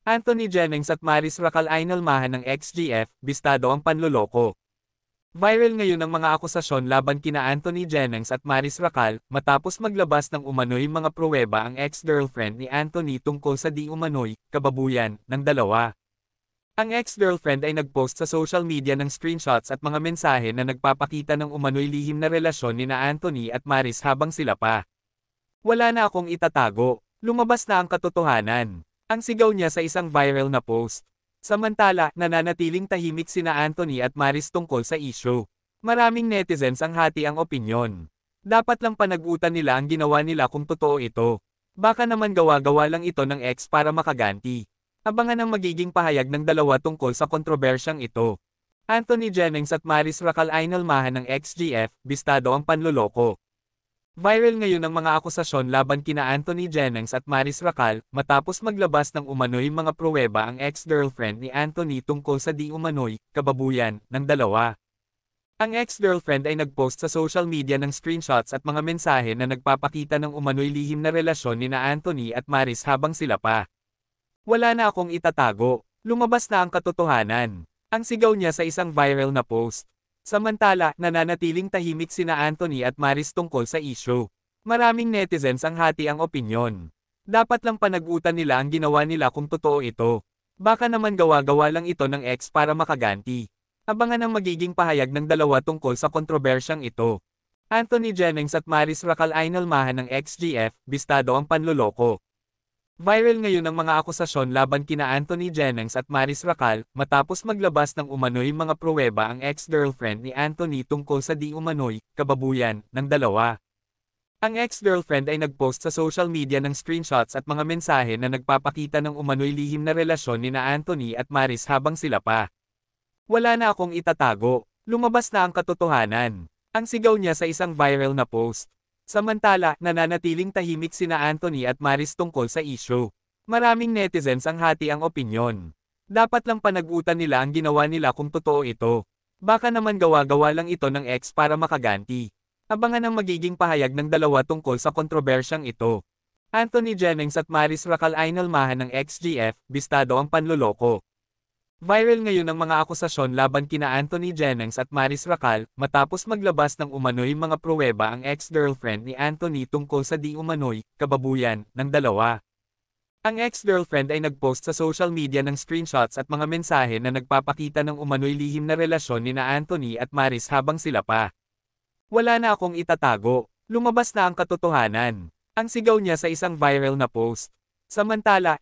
Anthony Jennings at Maris Racal inalmahan ng XGF, bistado ang panloloko. Viral ngayon ang mga akusasyon laban kina Anthony Jennings at Maris Racal, matapos maglabas ng umano'y mga pruweba ang ex-girlfriend ni Anthony tungkol sa di umano'y kababuyan ng dalawa. Ang ex-girlfriend ay nagpost sa social media ng screenshots at mga mensahe na nagpapakita ng umano'y lihim na relasyon ni Anthony at Maris habang sila pa. "Wala na akong itatago, lumabas na ang katotohanan." Ang sigaw niya sa isang viral na post. Samantala, nananatiling tahimik sina Anthony at Maris tungkol sa issue. Maraming netizens ang hati ang opinyon. Dapat lang panagutan nila ang ginawa nila kung totoo ito. Baka naman gawa-gawa lang ito ng ex para makaganti. Abangan ang magiging pahayag ng dalawa tungkol sa kontrobersyang ito. Anthony Jennings at Maris Racal inalmahan ng XGF, bistado ang panloloko. Viral ngayon ang mga akusasyon laban kina Anthony Jennings at Maris Racal, matapos maglabas ng umano'y mga pruweba ang ex-girlfriend ni Anthony tungkol sa di umano'y kababuyan ng dalawa. Ang ex-girlfriend ay nagpost sa social media ng screenshots at mga mensahe na nagpapakita ng umano'y lihim na relasyon ni Anthony at Maris habang sila pa. "Wala na akong itatago, lumabas na ang katotohanan." Ang sigaw niya sa isang viral na post. Samantala, nananatiling tahimik sina Anthony at Maris tungkol sa issue. Maraming netizens ang hati ang opinyon. Dapat lang panagutan nila ang ginawa nila kung totoo ito. Baka naman gawa-gawa lang ito ng ex para makaganti. Abangan ang magiging pahayag ng dalawa tungkol sa kontrobersyang ito. Anthony Jennings at Maris Racal inalmahan ng XGF, bistado ang panloloko. Viral ngayon ang mga akusasyon laban kina Anthony Jennings at Maris Racal, matapos maglabas ng umano'y mga pruweba ang ex-girlfriend ni Anthony tungkol sa di umano'y kababuyan ng dalawa. Ang ex-girlfriend ay nagpost sa social media ng screenshots at mga mensahe na nagpapakita ng umano'y lihim na relasyon ni Anthony at Maris habang sila pa. "Wala na akong itatago, lumabas na ang katotohanan." Ang sigaw niya sa isang viral na post. Samantala, nananatiling tahimik sina Anthony at Maris tungkol sa issue. Maraming netizens ang hati ang opinyon. Dapat lang panagutan nila ang ginawa nila kung totoo ito. Baka naman gawa-gawa lang ito ng ex para makaganti. Abangan ang magiging pahayag ng dalawa tungkol sa kontrobersyang ito. Anthony Jennings at Maris Racal inalmahan ng XGF, bistado ang panloloko. Viral ngayon ang mga akusasyon laban kina Anthony Jennings at Maris Racal, matapos maglabas ng umano'y mga pruweba ang ex-girlfriend ni Anthony tungkol sa di umano'y kababuyan ng dalawa. Ang ex-girlfriend ay nagpost sa social media ng screenshots at mga mensahe na nagpapakita ng umano'y lihim na relasyon ni Anthony at Maris habang sila pa. "Wala na akong itatago, lumabas na ang katotohanan." Ang sigaw niya sa isang viral na post. Samantala,